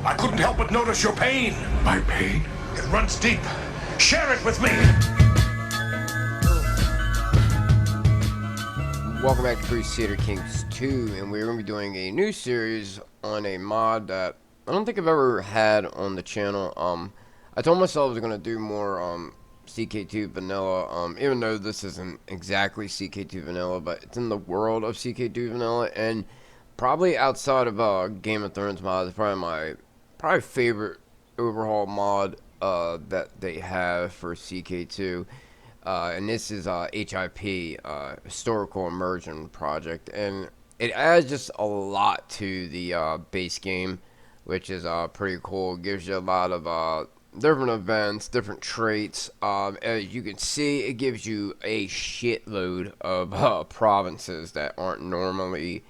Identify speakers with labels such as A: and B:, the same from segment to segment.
A: I couldn't help but notice your pain.
B: My pain?
A: It runs deep. Share it with me.
C: Welcome back to Crusader Kings 2, and we're going to be doing a new series on a mod that I don't think I've ever had on the channel. I told myself I was going to do more CK2 vanilla, even though this isn't exactly CK2 vanilla, but it's in the world of CK2 vanilla, and probably outside of Game of Thrones mod, it's probably my favorite overhaul mod that they have for CK2. And this is H.I.P, Historical Immersion Project, and it adds just a lot to the base game, which is pretty cool. It gives you a lot of different events, different traits. As you can see, it gives you a shitload of provinces that aren't normally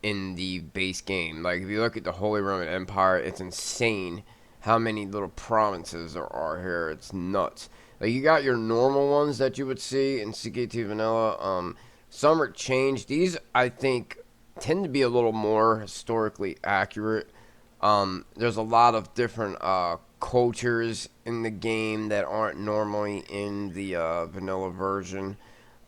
C: in the base game. Like, if you look at the Holy Roman Empire, it's insane how many little provinces there are here. It's nuts. Like, you got your normal ones that you would see in CK2 vanilla. Some are changed. These, I think, tend to be a little more historically accurate. There's a lot of different cultures in the game that aren't normally in the vanilla version.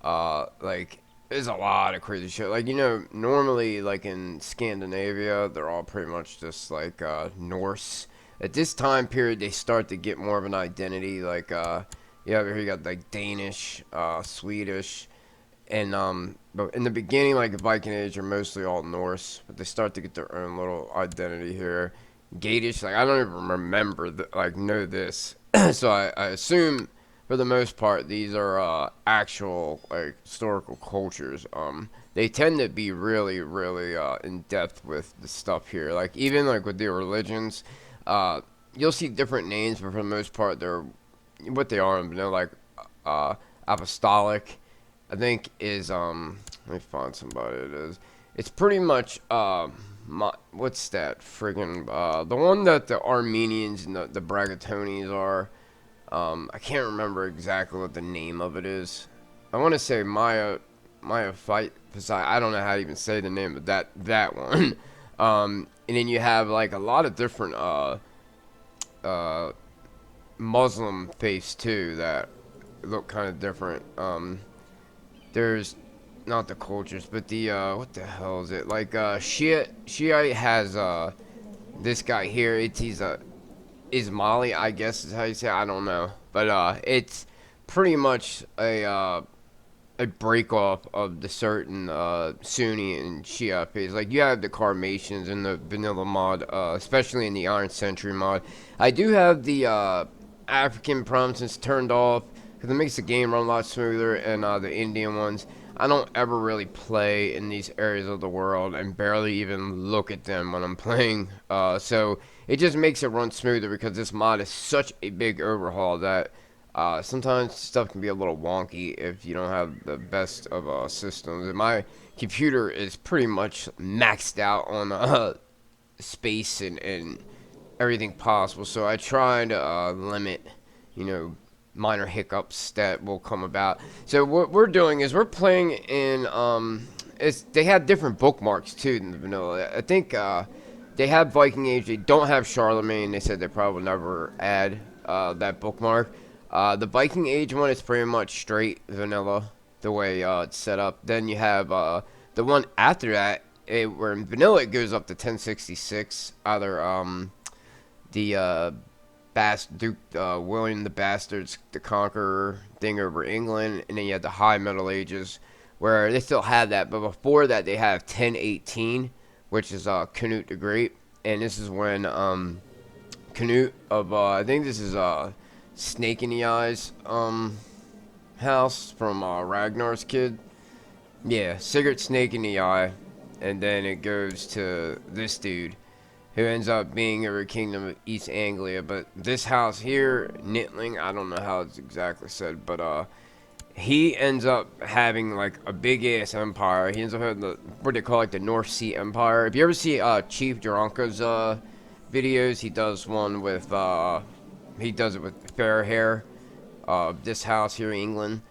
C: Like, there's a lot of crazy shit. Like, you know, normally, like, in Scandinavia, they're all pretty much just, like, Norse. At this time period, they start to get more of an identity. Like, yeah, here you got, like, Danish, Swedish, and, but in the beginning, like, the Viking Age are mostly all Norse, but they start to get their own little identity here. Gadish, like, I don't even remember, know this. So I assume, for the most part, these are, actual, like, historical cultures. They tend to be really, really, in-depth with the stuff here. Like, even, like, with their religions, you'll see different names, but for the most part, they're what they are. You know, like apostolic, I think is let me find somebody. It's pretty much what's that friggin' the one that the Armenians and the Bragatones are. I can't remember exactly what the name of it is. I want to say Maya Fight. I don't know how to even say the name of that one. And then you have, like, a lot of different Muslim faiths too that look kind of different. There's not the cultures, but the what the hell is it? Like, Shiite has this guy here. He's Ismaili, I guess is how you say it. I don't know, but it's pretty much a break off of the certain Sunni and Shia faiths. Like, you have the Karmatians in the vanilla mod, especially in the Iron Century mod. I do have the African provinces turned off because it makes the game run a lot smoother, and the Indian ones, I don't ever really play in these areas of the world and barely even look at them when I'm playing. So it just makes it run smoother because this mod is such a big overhaul that sometimes stuff can be a little wonky if you don't have the best of systems. And my computer is pretty much maxed out on space and everything possible. So I try to limit, you know, minor hiccups that will come about. So what we're doing is we're playing in, they have different bookmarks too in the vanilla. I think they have Viking Age. They don't have Charlemagne. They said they probably never add that bookmark. The Viking Age one is pretty much straight vanilla, the way it's set up. Then you have the one after that, where in vanilla it goes up to 1066. Either the Duke William the Bastard's the Conqueror thing over England, and then you have the High Middle Ages, where they still have that. But before that, they have 1018, which is Canute the Great, and this is when Canute of I think this is Snake in the Eyes house from Ragnar's kid. Yeah, Sigurd Snake in the Eye, and then it goes to this dude who ends up being over Kingdom of East Anglia. But this house here, Nitling, I don't know how it's exactly said, but he ends up having, like, a big ass empire. He ends up having what they call, like, the North Sea Empire. If you ever see Chief Duranka's videos, he does one with he does it with fair hair, this house here in England.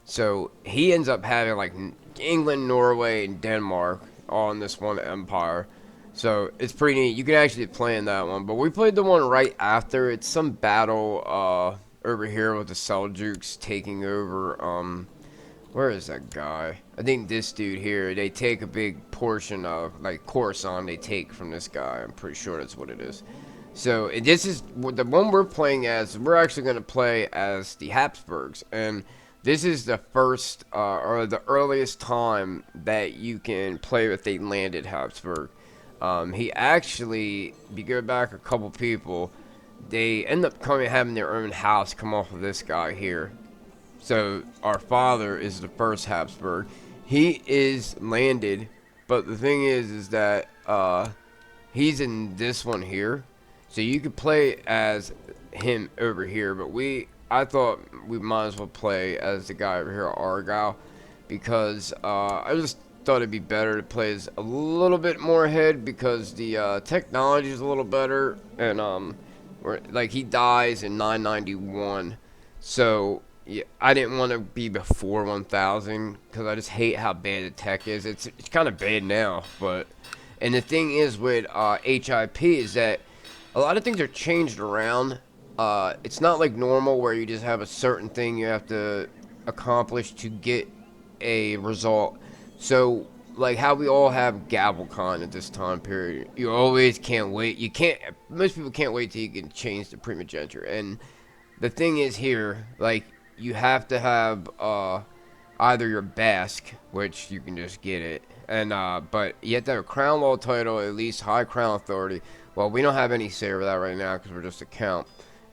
C: So he ends up having, like, England, Norway, and Denmark all in this one empire. So it's pretty neat. You can actually play in that one. But we played the one right after. It's some battle over here with the Seljuks taking over. Where is that guy? I think this dude here. They take a big portion of, like, Khorasan they take from this guy. I'm pretty sure that's what it is. So this is the one we're playing as. We're actually going to play as the Habsburgs. And this is the first or the earliest time that you can play with a landed Habsburg. He actually, if you go back a couple people, they end up having their own house come off of this guy here. So our father is the first Habsburg. He is landed, but the thing is that he's in this one here. So you could play as him over here, but I thought we might as well play as the guy over here, Aargau, because I just thought it'd be better to play as a little bit more ahead because the technology is a little better, and like he dies in 991, so yeah, I didn't want to be before 1000 because I just hate how bad the tech is. It's kind of bad now, and the thing is with H.I.P is that a lot of things are changed around. It's not like normal where you just have a certain thing you have to accomplish to get a result. So, like how we all have GavelCon at this time period, you always can't wait. Most people can't wait till you can change the primogeniture. And the thing is here, like, you have to have either your Basque, which you can just get it, and but you have to have a crown law title, at least high crown authority. Well, we don't have any say over that right now because we're just a count,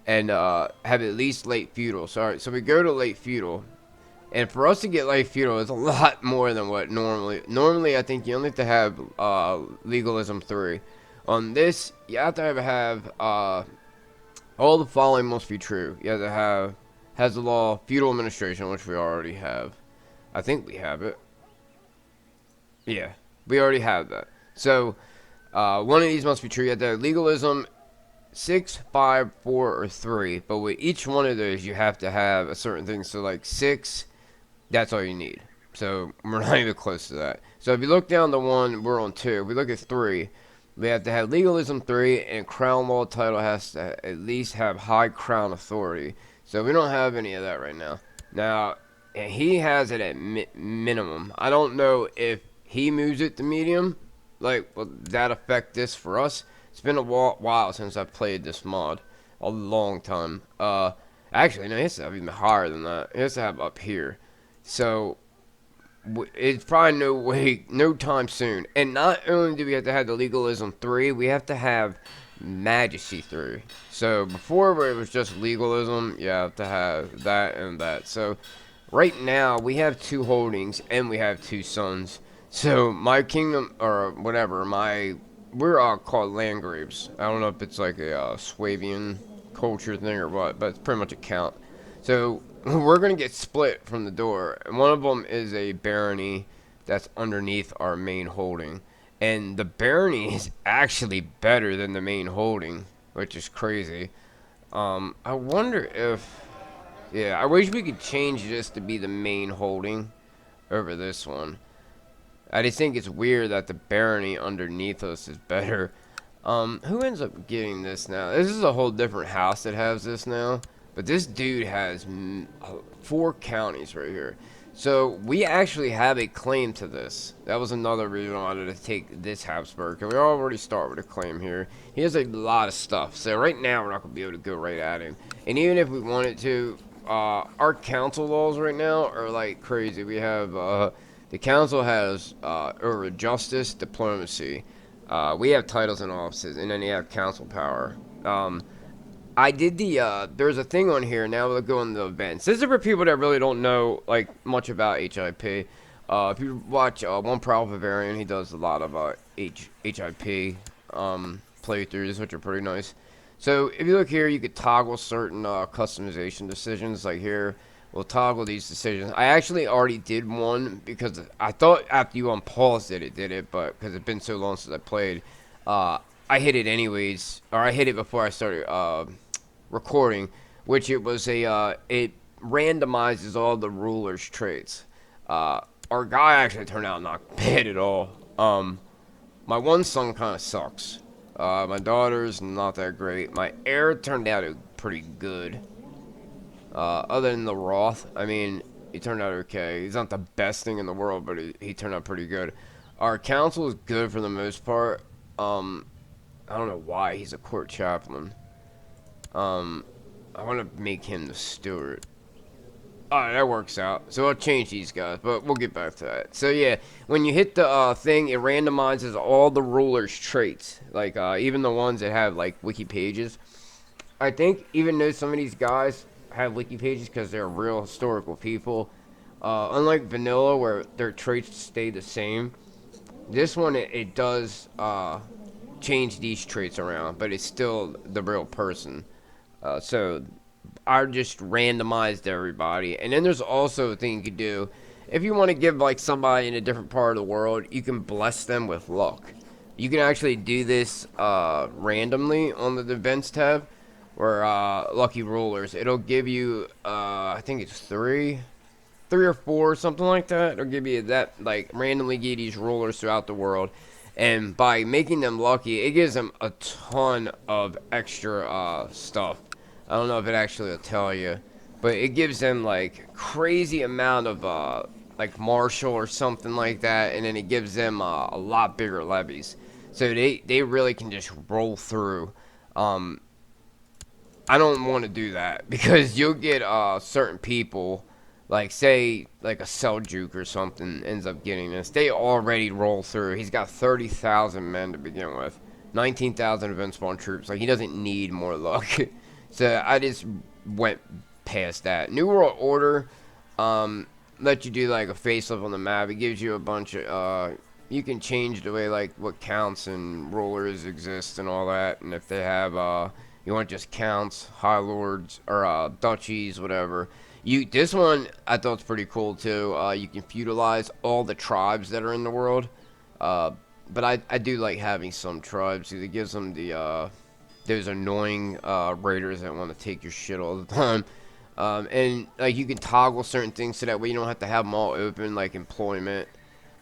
C: and have at least late feudal. So we go to late feudal. And for us to get late feudal is a lot more than what normally I think you only have to have legalism 3. On this, you have to have all the following must be true. You have to have has the law feudal administration, which we already have. I think we have it. Yeah, we already have that. So one of these must be true. You have to have legalism 6, 5, 4, or 3. But with each one of those, you have to have a certain thing. So like 6. That's all you need. So we're not even close to that. So if you look down the one, we're on 2. If we look at 3, we have to have legalism 3, and crown law title has to at least have high crown authority. So we don't have any of that right now. Now, he has it at minimum. I don't know if he moves it to medium. Like, will that affect this for us? It's been a while since I've played this mod. A long time. Actually, no, he has to have even higher than that. He has to have up here. So it's probably no time soon. And not only do we have to have the legalism 3, we have to have majesty 3. So before it was just legalism, you have to have that and that. So right now we have 2 holdings and we have 2 sons. So my kingdom or whatever, we're called landgraves. I don't know if it's like a Swabian culture thing or what, but it's pretty much a count. So we're going to get split from the door. And one of them is a barony that's underneath our main holding. And the barony is actually better than the main holding, which is crazy. I wonder if... Yeah, I wish we could change this to be the main holding over this one. I just think it's weird that the barony underneath us is better. Who ends up getting this now? This is a whole different house that has this now. But this dude has 4 counties right here. So we actually have a claim to this. That was another reason I wanted to take this Habsburg. And we already start with a claim here. He has a lot of stuff. So right now we're not going to be able to go right at him. And even if we wanted to, our council laws right now are like crazy. We have, the council has over justice, diplomacy. We have titles and offices. And then you have council power. I did there's a thing on here, now we'll go on the events. This is for people that really don't know, like, much about H.I.P. If you watch One Proud Bavarian, he does a lot of H.I.P. Playthroughs, which are pretty nice. So, if you look here, you could toggle certain customization decisions, like here, we'll toggle these decisions. I actually already did one, because I thought after you unpaused it did it, but because it's been so long since I played, I hit it anyways, or I hit it before I started recording, which it was it randomizes all the ruler's traits. Our guy actually turned out not bad at all. My one son kind of sucks. My daughter's not that great. My heir turned out pretty good. Other than the Roth, I mean, he turned out okay. He's not the best thing in the world, but he turned out pretty good. Our council is good for the most part. I don't know why he's a court chaplain. I want to make him the steward. Alright, that works out. So I'll change these guys, but we'll get back to that. So yeah, when you hit the thing, it randomizes all the rulers' traits. Like, even the ones that have, like, wiki pages. I think, even though some of these guys have wiki pages because they're real historical people, unlike vanilla, where their traits stay the same, this one, it does change these traits around, but it's still the real person. So I just randomized everybody. And then there's also a thing you could do. If you want to give like somebody in a different part of the world, you can bless them with luck. You can actually do this randomly on the events tab, where lucky rulers. It'll give you I think it's three or four, something like that. It'll give you that, like, randomly give these rulers throughout the world. And by making them lucky, it gives them a ton of extra stuff. I don't know if it actually will tell you, but it gives them like crazy amount of like martial or something like that, and then it gives them a lot bigger levies. So they really can just roll through. I don't want to do that because you'll get certain people, like say like a Seljuk or something ends up getting this. They already roll through. He's got 30,000 men to begin with, 19,000 event spawn troops. Like, he doesn't need more luck. So I just went past that. New World Order let you do like a facelift on the map. It gives you a bunch of you can change the way like what counts and rulers exist and all that. And if they have you want just counts, high lords, or duchies, whatever. This one I thought was pretty cool too. You can feudalize all the tribes that are in the world. But I do like having some tribes. It gives them the those annoying raiders that want to take your shit all the time. And like you can toggle certain things so that way you don't have to have them all open, like employment.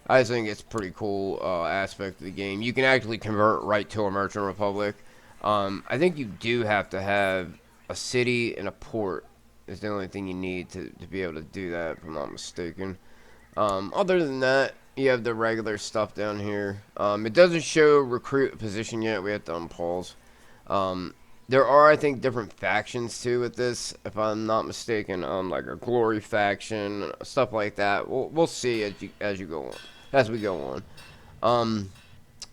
C: I just think it's a pretty cool aspect of the game. You can actually convert right to a merchant republic. I think you do have to have a city and a port. Is the only thing you need to be able to do that, if I'm not mistaken. Other than that, you have the regular stuff down here. It doesn't show recruit position yet. We have to unpause. There are, I think, different factions too with this, if I'm not mistaken. Like a glory faction, stuff like that. We'll see as we go on.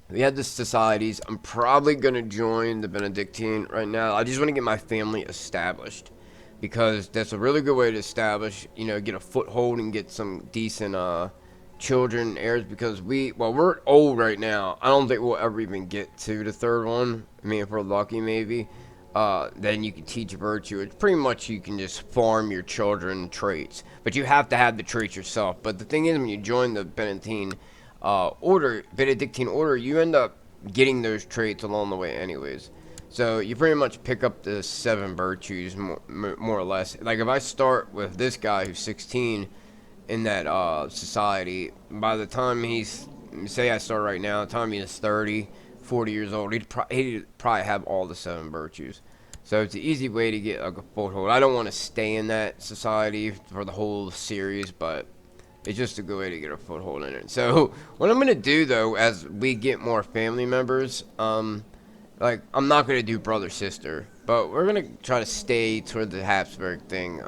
C: We have the societies. I'm probably gonna join the Benedictine right now. I just want to get my family established, because that's a really good way to establish, get a foothold and get some decent children, heirs, because we're old right now. I don't think we'll ever even get to the third one. I mean, if we're lucky, maybe. Then you can teach virtue. It's pretty much you can just farm your children traits, but you have to have the traits yourself. But the thing is, when you join the Benedictine order, you end up getting those traits along the way anyways. So you pretty much pick up the 7 virtues more or less. Like if I start with this guy who's 16 in that society, by the time say I start right now, the time he's 30, 40 years old, he'd probably have all the 7 virtues. So it's an easy way to get like a foothold. I don't want to stay in that society for the whole series, but it's just a good way to get a foothold in it. So what I'm going to do, though, as we get more family members, like, I'm not going to do brother-sister, but we're going to try to stay toward the Habsburg thing.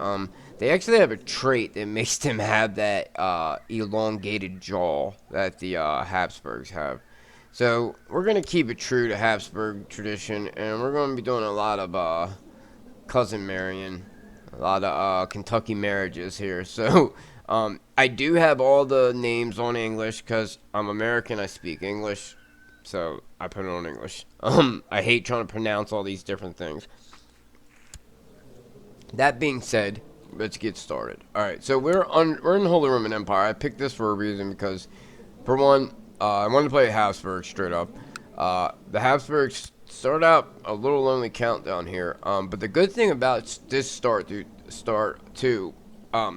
C: They actually have a trait that makes them have that elongated jaw that the Habsburgs have. So we're going to keep it true to Habsburg tradition, and we're going to be doing a lot of cousin marrying, a lot of Kentucky marriages here. So I do have all the names on English because I'm American, I speak English. So I put it on English. I hate trying to pronounce all these different things. That being said, let's get started. All right, so we're in the Holy Roman Empire. I picked this for a reason because, for one, I wanted to play Habsburg straight up. The Habsburgs started out a little lonely count down here. But the good thing about this start too,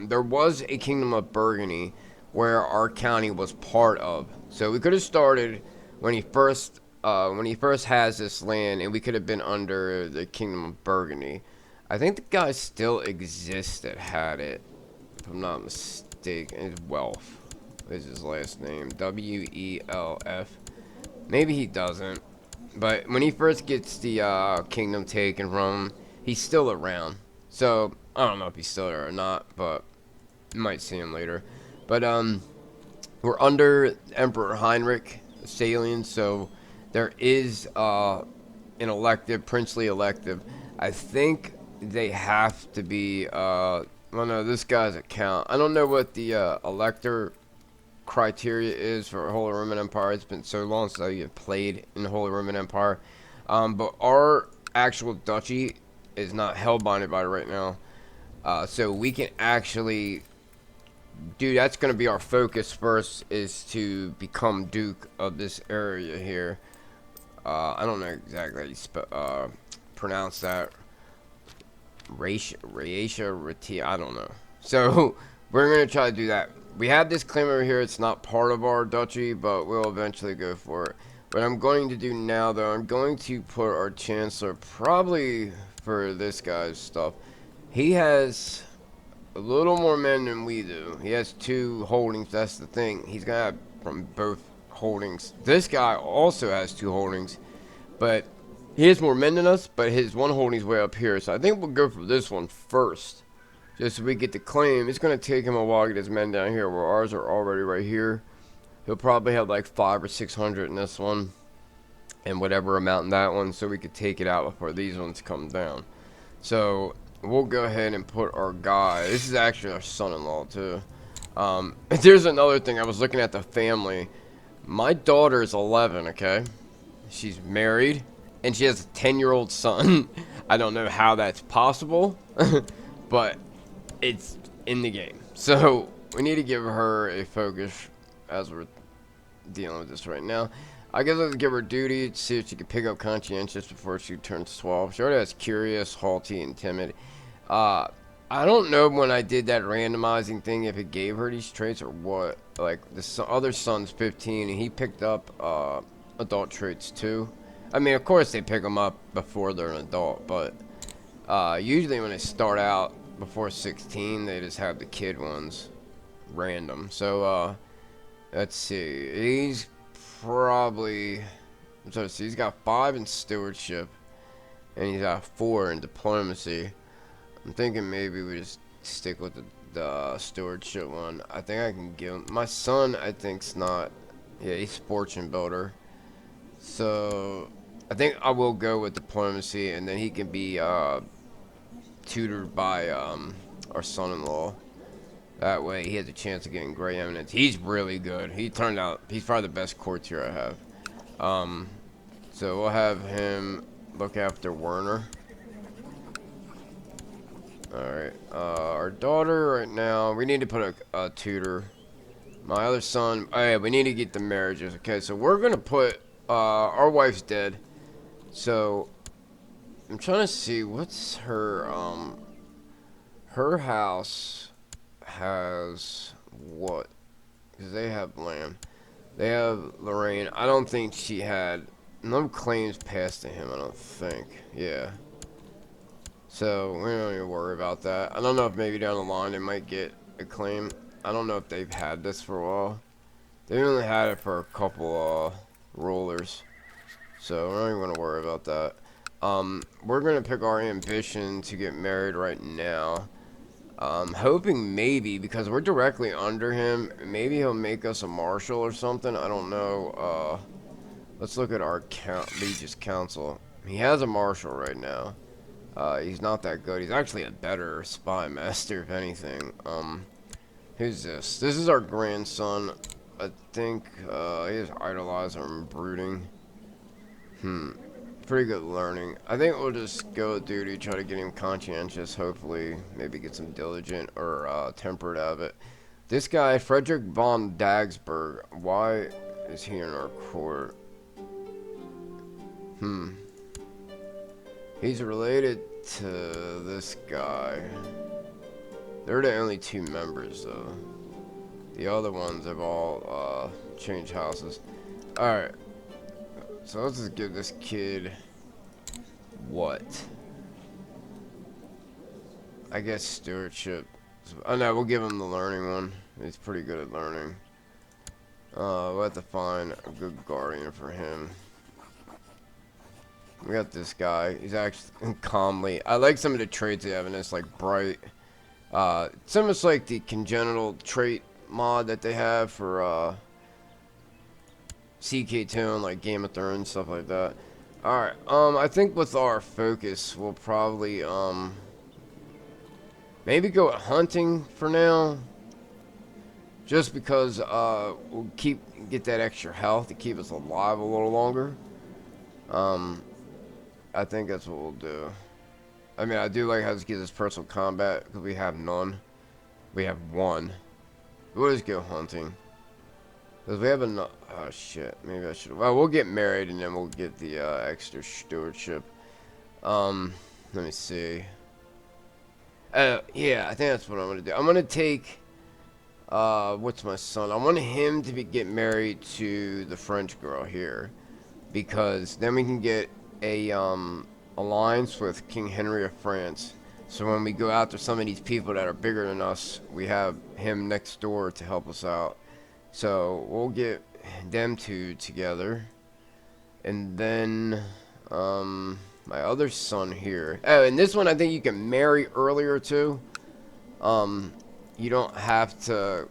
C: there was a kingdom of Burgundy where our county was part of. So we could have started when he first has this land, and we could have been under the Kingdom of Burgundy. I think the guy still exists that had it, if I'm not mistaken. It's Welf is his last name, W-E-L-F. Maybe he doesn't, but when he first gets the kingdom taken from him, he's still around. So I don't know if he's still there or not, but you might see him later. But we're under Emperor Heinrich Salian, so there is an elective, princely elective. I think they have to be. Well, no, this guy's a count. I don't know what the elector criteria is for Holy Roman Empire. It's been so long since I played in the Holy Roman Empire. But our actual duchy is not held binded by it right now. So we can actually, dude, that's going to be our focus first, is to become Duke of this area here. I don't know exactly how you pronounce that. Ratia, I don't know. So we're going to try to do that. We have this claim over here. It's not part of our duchy, but we'll eventually go for it. What I'm going to do now, though, I'm going to put our chancellor probably for this guy's stuff. He has a little more men than we do. He has 2 holdings. That's the thing. He's going to have from both holdings. This guy also has 2 holdings, but he has more men than us, but his 1 holding's way up here. So I think we'll go for this one first, just so we get the claim. It's going to take him a while to get his men down here, where ours are already right here. He'll probably have like 500 or 600 in this one, and whatever amount in that one, so we could take it out before these ones come down. So we'll go ahead and put our guy. This is actually our son-in-law too. There's another thing. I was looking at the family. My daughter is 11. Okay, she's married, and she has a 10-year-old son. I don't know how that's possible, but it's in the game. So we need to give her a focus as we're dealing with this right now. I guess let's give her duty to see if she can pick up conscientious before she turns 12. She already has curious, haughty, and timid. I don't know when I did that randomizing thing if it gave her these traits or what. Like, the other son's 15, and he picked up adult traits too. I mean, of course they pick them up before they're an adult, but usually when they start out before 16, they just have the kid ones random. So let's see. He's probably, he's got 5 in stewardship, and he's got 4 in diplomacy. I'm thinking maybe we just stick with the stewardship one. I think I can give him, my son, I think's not, yeah, he's fortune builder. So I think I will go with diplomacy, and then he can be tutored by our son-in-law. That way he has a chance of getting Grey Eminence. He's really good. He turned out, he's probably the best courtier I have. So we'll have him look after Werner. Alright, our daughter right now, we need to put a tutor. My other son, oh yeah, we need to get the marriages. Okay, so we're going to put, our wife's dead. So, I'm trying to see, what's her, her house has what? Because they have land. They have Lorraine. I don't think she had no claims passed to him, I don't think. Yeah. So, we don't need to worry about that. I don't know if maybe down the line they might get a claim. I don't know if they've had this for a while. They've only had it for a couple rulers. So, we're not even going to worry about that. We're going to pick our ambition to get married right now. Hoping maybe, because we're directly under him, maybe he'll make us a marshal or something. I don't know. Let's look at our Legis Council. He has a marshal right now. He's not that good. He's actually a better spy master, if anything. Who's this? This is our grandson. I think, he has idolizer and brooding. Pretty good learning. I think we'll just go with duty, try to get him conscientious, hopefully. Maybe get some diligent or, temperate out of it. This guy, Frederick von Dagsberg. Why is he in our court? He's related to this guy. They're the only 2 members, though. The other ones have all changed houses. Alright. so let's just give this kid what? I guess stewardship. Oh no, we'll give him the learning one. He's pretty good at learning. We'll have to find a good guardian for him. We got this guy. He's actually calmly. I like some of the traits they have in this, like bright. It's almost like the congenital trait mod that they have for CK2 and like Game of Thrones, stuff like that. Alright, I think with our focus, we'll probably, maybe go at hunting for now. Just because, we'll get that extra health to keep us alive a little longer. I think that's what we'll do. I mean, I do like how this gives us personal combat, because we have none. We have one. We'll just go hunting. Because we have enough. Oh, shit. Maybe I should. Well, we'll get married, and then we'll get the extra stewardship. Let me see. Yeah, I think that's what I'm going to do. I'm going to take. What's my son? I want him to get married to the French girl here. Because then we can get a alliance with King Henry of France. So when we go after some of these people that are bigger than us, we have him next door to help us out. So we'll get them two together. And then my other son here. Oh, and this one I think you can marry earlier too. You don't have to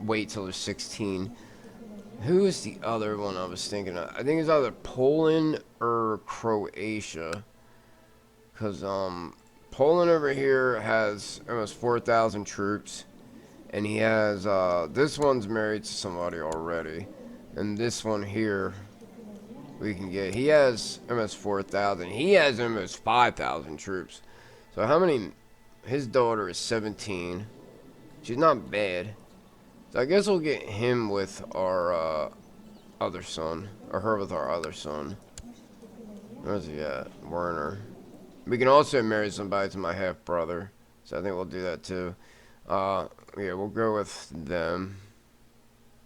C: wait till they're 16. Who is the other one I was thinking of? I think it's either Poland or Croatia. Because, Poland over here has almost 4,000 troops. And he has, this one's married to somebody already. And this one here, we can get, he has almost 4,000. He has almost 5,000 troops. So how many, his daughter is 17. She's not bad. So I guess we'll get him with our other son. Or her with our other son. Where's he at? Werner. We can also marry somebody to my half-brother. So I think we'll do that too. Yeah, we'll go with them.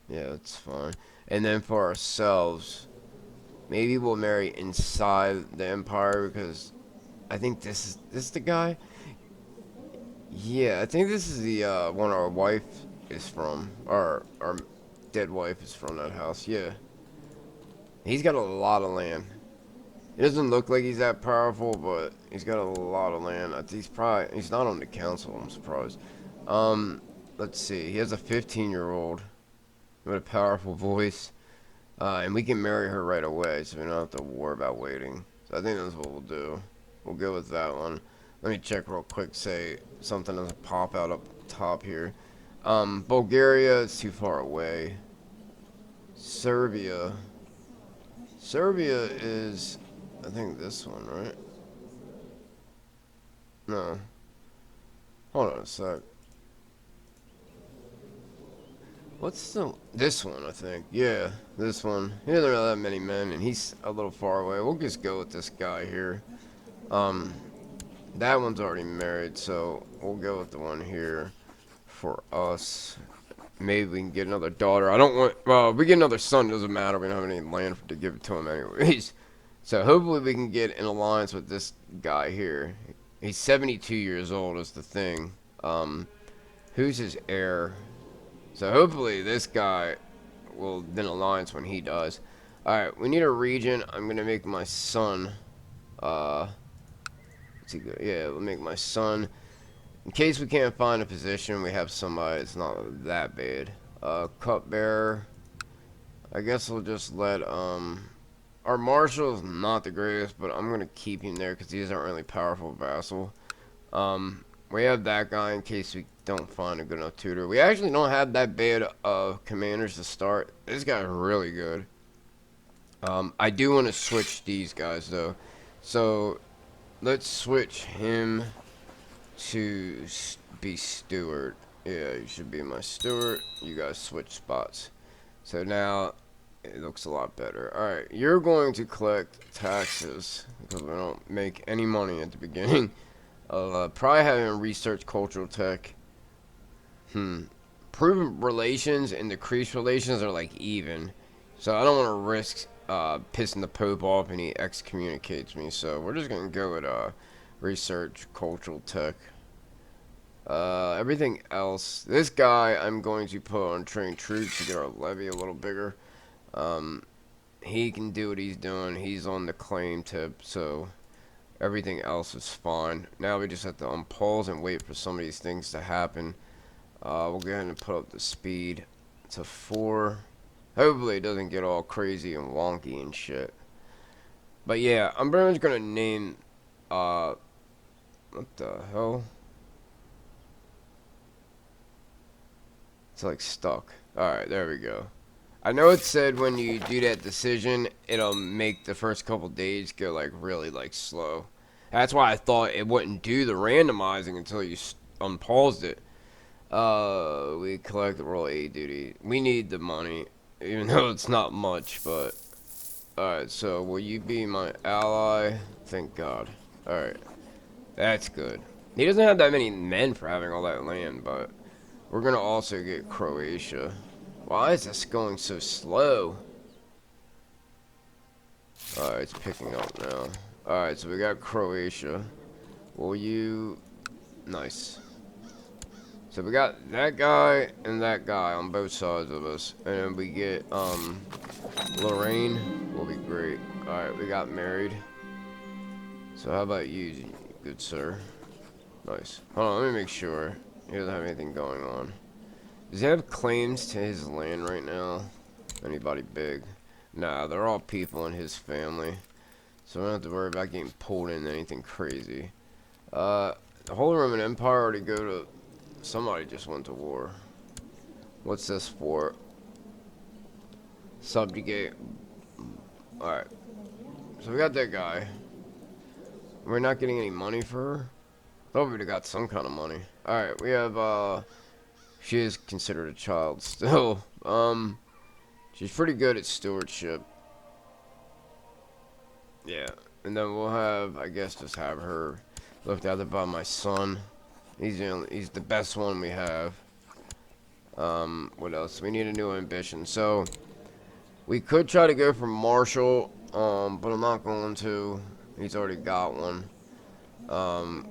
C: Yeah, that's fine. And then for ourselves, maybe we'll marry inside the empire because I think this is the guy. Yeah, I think this is the one our wife is from. Our dead wife is from that house. Yeah. He's got a lot of land. It doesn't look like he's that powerful, but he's got a lot of land. He's not on the council, I'm surprised. Let's see. He has a 15-year-old with a powerful voice. And we can marry her right away, so we don't have to worry about waiting. So I think that's what we'll do. We'll go with that one. Let me check real quick, say something doesn't pop out up top here. Bulgaria is too far away. Serbia. Serbia is, I think this one, right? No. Hold on a sec. What's this one, I think. Yeah, this one. He doesn't really have many men, and he's a little far away. We'll just go with this guy here. That one's already married, so we'll go with the one here for us. Maybe we can get another daughter. I don't want... Well, if we get another son, it doesn't matter. We don't have any land to give it to him anyways. So hopefully we can get an alliance with this guy here. He's 72 years old is the thing. Who's his heir? So hopefully this guy will then alliance when he does. Alright, we need a region. I'm going to make my son... Yeah, we'll make my son. In case we can't find a position, we have somebody. It's not that bad. Cupbearer. I guess we'll just let, our marshal is not the greatest, but I'm going to keep him there because he isn't really powerful vassal. We have that guy in case we don't find a good enough tutor. We actually don't have that bad of commanders to start. This guy's really good. I do want to switch these guys, though. So... let's switch him to be steward. Yeah, you should be my steward. You guys switch spots. So now it looks a lot better. Alright, you're going to collect taxes because we don't make any money at the beginning. Probably having research cultural tech. Proven relations and decreased relations are like even. So I don't want to risk pissing the Pope off and he excommunicates me. So we're just gonna go with research, cultural tech. Everything else, this guy I'm going to put on trained troops to get our levy a little bigger. He can do what he's doing. He's on the claim tip, so everything else is fine. Now we just have to unpause and wait for some of these things to happen. We'll go ahead and put up the speed to 4. Hopefully it doesn't get all crazy and wonky and shit. But yeah, I'm pretty much gonna name, what the hell? It's like stuck. Alright, there we go. I know it said when you do that decision, it'll make the first couple days go like really like slow. That's why I thought it wouldn't do the randomizing until you unpaused it. We collect the royal aid duty. We need the money, even though it's not much, but... Alright, so will you be my ally? Thank God. Alright. That's good. He doesn't have that many men for having all that land, but... We're gonna also get Croatia. Why is this going so slow? Alright, it's picking up now. Alright, so we got Croatia. Will you... Nice. So we got that guy and that guy on both sides of us. And then we get, Lorraine will be great. Alright, we got married. So how about you, good sir? Nice. Hold on, let me make sure. He doesn't have anything going on. Does he have claims to his land right now? Anybody big? Nah, they're all people in his family. So I don't have to worry about getting pulled into anything crazy. The Holy Roman Empire already go to... Somebody just went to war. What's this for? Subjugate. Alright. So we got that guy. We're not getting any money for her? Thought we would've got some kind of money. Alright, we have, she is considered a child still. She's pretty good at stewardship. Yeah. And then we'll have, I guess, just have her looked after by my son. He's the best one we have. What else? We need a new ambition. So, we could try to go for Marshal, but I'm not going to. He's already got one.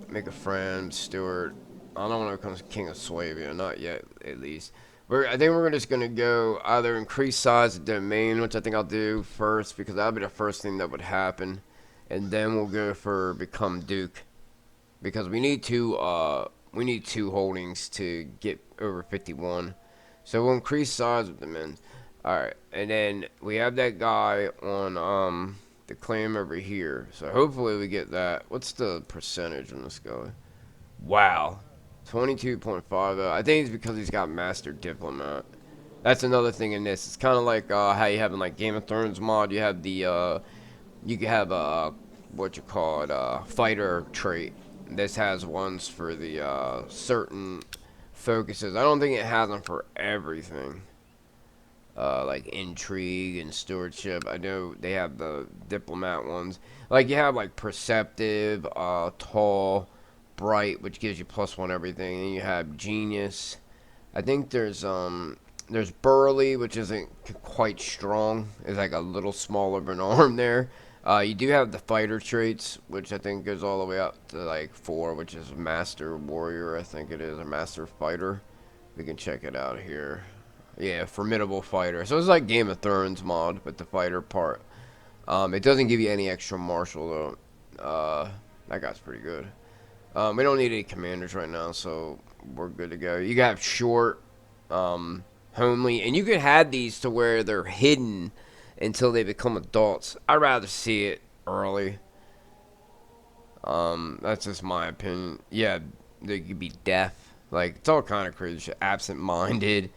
C: Make a friend, Stewart. I don't want to become King of Swabia, not yet, at least. I think we're just going to go either increase size of domain, which I think I'll do first, because that'll be the first thing that would happen. And then we'll go for become Duke. Because we need two holdings to get over 51. So we'll increase size of domain. Alright, and then we have that guy on, the claim over here. So hopefully we get that. What's the percentage on this guy? Wow. 22.50. I think it's because he's got Master Diplomat. That's another thing in this. It's kind of like how you have in like Game of Thrones mod. You have the you can have what you call it, fighter trait. This has ones for the certain focuses. I don't think it has them for everything. Like intrigue and stewardship. I know they have the diplomat ones. Like you have like perceptive, tall, bright, which gives you +1 everything, and you have genius. I think there's burly, which isn't quite strong. It's like a little smaller of an arm there. You do have the fighter traits, which I think goes all the way up to like 4, which is master warrior, I think it is, or master fighter. We can check it out here. Yeah, formidable fighter. So it's like Game of Thrones mod with the fighter part. It doesn't give you any extra martial though. That guy's pretty good. We don't need any commanders right now, so we're good to go. You got short, homely, and you could have these to where they're hidden until they become adults. I'd rather see it early. That's just my opinion. Yeah, they could be deaf. Like, it's all kind of crazy shit. Absent-minded.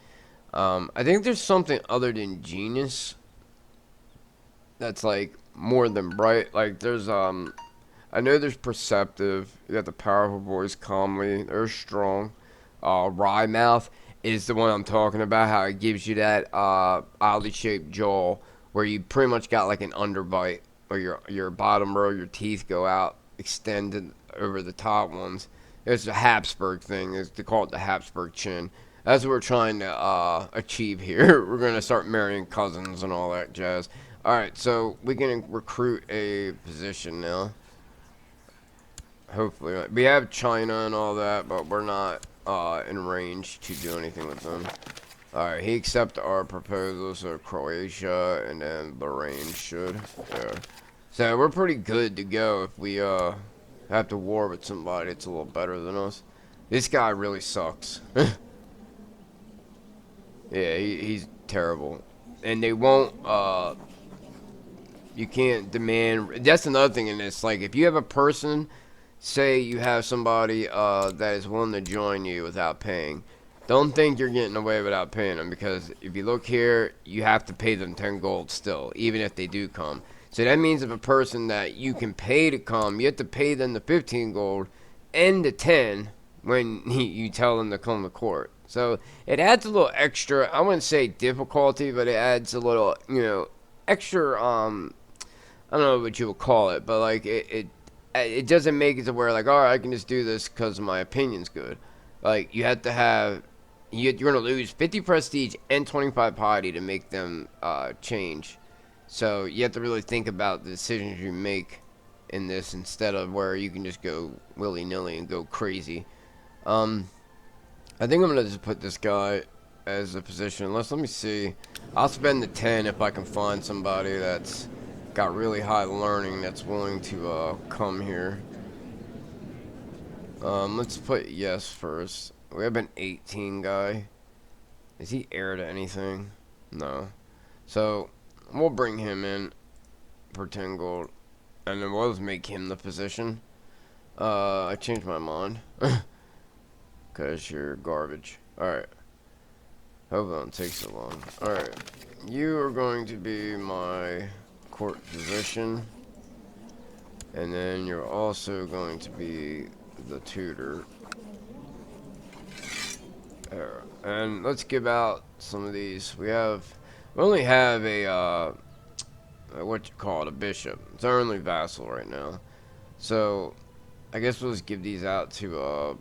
C: I think there's something other than genius that's, like, more than bright. Like, there's, I know there's perceptive. You got the powerful voice, calmly. They're strong. Wry mouth is the one I'm talking about. How it gives you that oddly shaped jaw, where you pretty much got like an underbite, where your bottom row, your teeth go out, extended over the top ones. It's a Habsburg thing. They call it the Habsburg chin. That's what we're trying to achieve here. We're gonna start marrying cousins and all that jazz. Alright, so we can recruit a position now. Hopefully. We have China and all that, but we're not in range to do anything with them. Alright, he accepted our proposal, so Croatia and then Lorraine should. Yeah. So we're pretty good to go if we have to war with somebody that's a little better than us. This guy really sucks. Yeah, he's terrible. And they won't, you can't demand, that's another thing in this, like, if you have a person, say you have somebody, that is willing to join you without paying, don't think you're getting away without paying them, because if you look here, you have to pay them 10 gold still, even if they do come. So that means if a person that you can pay to come, you have to pay them the 15 gold and the 10 when you tell them to come to court. So it adds a little extra, I wouldn't say difficulty, but it adds a little, you know, extra, I don't know what you would call it, but like it doesn't make it to where like, alright, I can just do this because my opinion's good. Like, you have to have, you're going to lose 50 prestige and 25 piety to make them change. So you have to really think about the decisions you make in this instead of where you can just go willy-nilly and go crazy. I think I'm going to just put this guy as a position. Let me see. I'll spend the 10 if I can find somebody that's got really high learning that's willing to come here. Let's put yes first. We have an 18 guy. Is he heir to anything? No. So we'll bring him in for 10 gold. And then we'll just make him the position. I changed my mind. Because you're garbage. Alright. Hope it don't take so long. Alright. You are going to be my court physician. And then you're also going to be the tutor. There. And let's give out some of these. We only have a, what you call it, a bishop. It's our only vassal right now. So, I guess we'll just give these out to,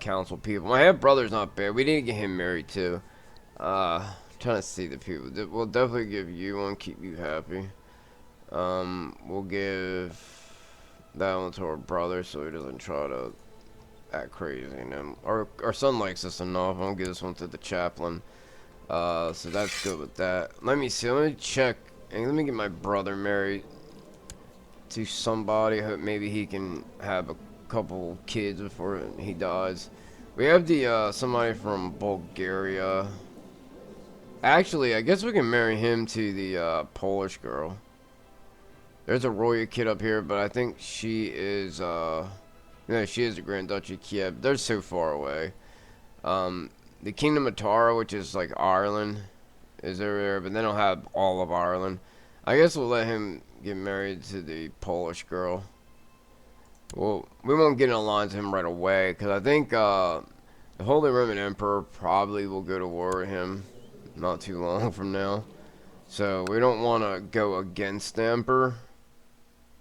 C: council people. My half brother's not bad. We need to get him married too. Trying to see the people. We'll definitely give you one, keep you happy. We'll give that one to our brother so he doesn't try to act crazy. And then our son likes us enough. I'll give this one to the chaplain. So that's good with that. Let me see. Let me check. And let me get my brother married to somebody. I hope maybe he can have a couple kids before he dies. We have the somebody from Bulgaria. Actually, I guess we can marry him to the Polish girl. There's a royal kid up here, but I think she is she is the Grand Duchy of Kiev. They're so far away. The Kingdom of Tara, which is like Ireland, is over there, but they don't have all of Ireland. I guess we'll let him get married to the Polish girl. Well, we won't get in alliance with him right away, because I think the Holy Roman Emperor probably will go to war with him not too long from now. So we don't want to go against the Emperor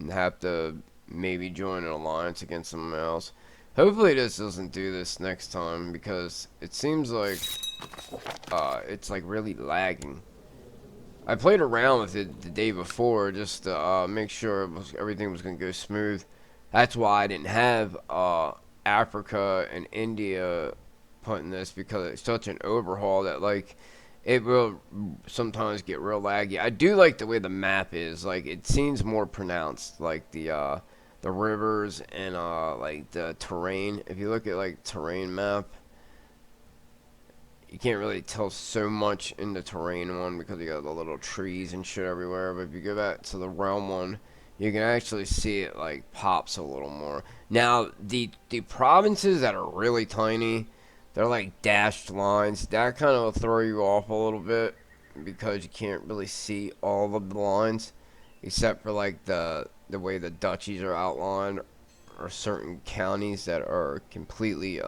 C: and have to maybe join an alliance against someone else. Hopefully this doesn't do this next time, because it seems like it's like really lagging. I played around with it the day before just to make sure everything was going to go smooth. That's why I didn't have Africa and India put in this, because it's such an overhaul that like it will sometimes get real laggy. I do like the way the map is. Like, it seems more pronounced, like the rivers and like the terrain. If you look at like terrain map, you can't really tell so much in the terrain one because you got the little trees and shit everywhere. But if you go back to the realm one, you can actually see it like pops a little more. Now the provinces that are really tiny, they're like dashed lines. That kind of will throw you off a little bit because you can't really see all of the lines, except for like the way the duchies are outlined, or certain counties that are completely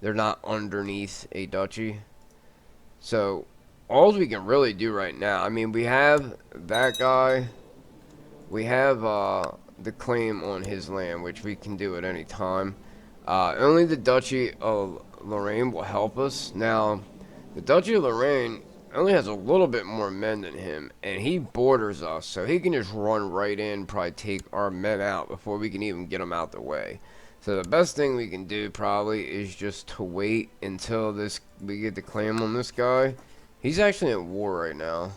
C: they're not underneath a duchy. So all we can really do right now, I mean, we have that guy. We have the claim on his land, which we can do at any time. Only the Duchy of Lorraine will help us. Now, the Duchy of Lorraine only has a little bit more men than him, and he borders us, so he can just run right in, probably take our men out before we can even get them out the way. So the best thing we can do probably is just to wait until we get the claim on this guy. He's actually at war right now.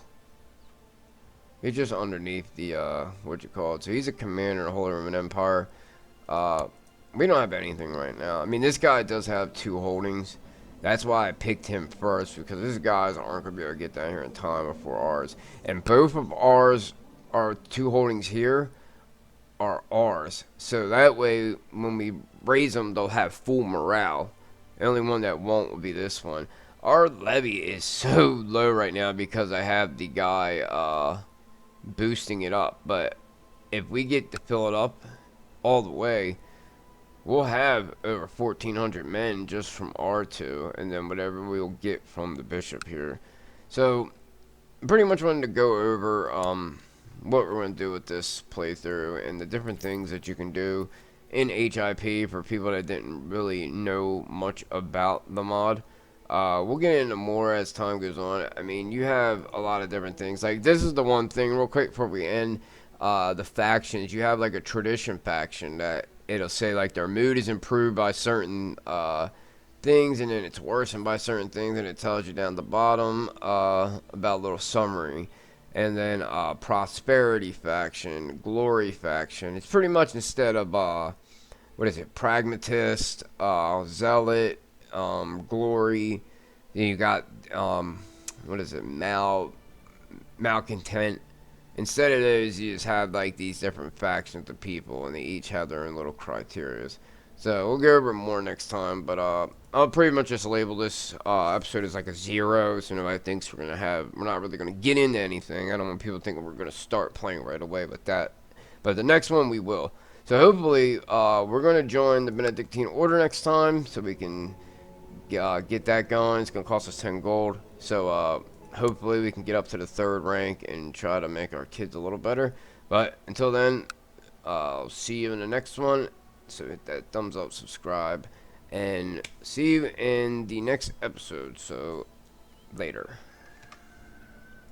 C: He's just underneath the what you call it. So he's a commander in the Holy Roman Empire. Uh, we don't have anything right now. I mean, this guy does have 2 holdings. That's why I picked him first, because these guys aren't going to be able to get down here in time before ours. And both of ours, our 2 holdings here, are ours. So that way, when we raise them, they'll have full morale. The only one that won't will be this one. Our levy is so low right now because I have the guy boosting it up. But if we get to fill it up all the way, we'll have over 1,400 men just from R2, and then whatever we'll get from the bishop here. So, pretty much wanted to go over what we're going to do with this playthrough and the different things that you can do in H.I.P. for people that didn't really know much about the mod. We'll get into more as time goes on. I mean, you have a lot of different things. Like, this is the one thing, real quick, before we end, the factions. You have, like, a tradition faction that it'll say, like, their mood is improved by certain things, and then it's worsened by certain things, and it tells you down the bottom about a little summary. And then prosperity faction, glory faction. It's pretty much instead of, what is it, pragmatist, zealot, glory. Then you got, what is it, malcontent. Instead of those, you just have like these different factions of people, and they each have their own little criterias. So we'll go over more next time, but I'll pretty much just label this episode as like a 0, so nobody thinks we're not really gonna get into anything. I don't want people thinking we're gonna start playing right away with that. But the next one we will. So hopefully we're gonna join the Benedictine Order next time, so we can get that going. It's gonna cost us 10 gold. So hopefully we can get up to the 3rd rank and try to make our kids a little better. But until then, I'll see you in the next one. So hit that thumbs up, subscribe, and see you in the next episode. So later.